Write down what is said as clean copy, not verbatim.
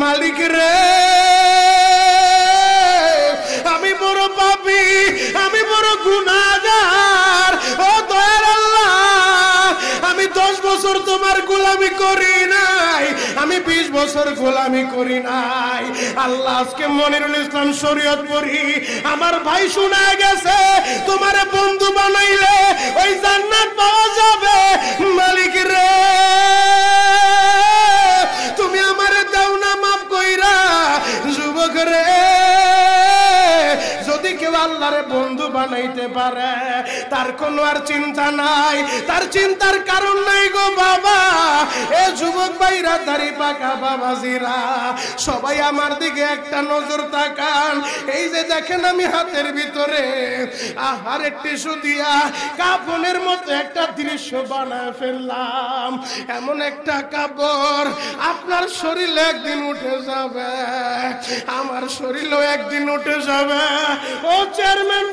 মালিক রে আমি বড় পাপী, আমি বড় গুনাহগার। ও দয়ার আল্লাহ, আমি 10 বছর তোমার গোলামি করি নাই, আমি 20 বছর গোলামি করি নাই। আল্লাহ আজকে মনিরুল ইসলাম শরীয়তপুরী আমার ভাই শুনে গেছে তোমারে বন্ধু বানাইলে ওই জান্নাত পাওয়া যাবে। মালিক রে তুমি আমারে দাও না মাফ কইরা। যুবক রে যদি কেউ আল্লাহরে বন্ধু বানাইতে পারে তার কোনো আর চিন্তা নাই, তার চিন্তার কারণ নাই গো বাবা। এ যুবক ভাইরা, দাড়ি পাকা বাবাজিরা, সবাই আমার দিকে একটা নজর তাকান। এই যে দেখেন আমি হাতের ভিতরে আহারের টিস্যু দিয়া কাফনের মতো একটা দৃশ্য বানায় ফেললাম। এমন একটা কাপড় আপনার শরীরে একদিন উঠে যাবে, আমার শরীরেও একদিন উঠে যাবে। ও চেয়ারম্যান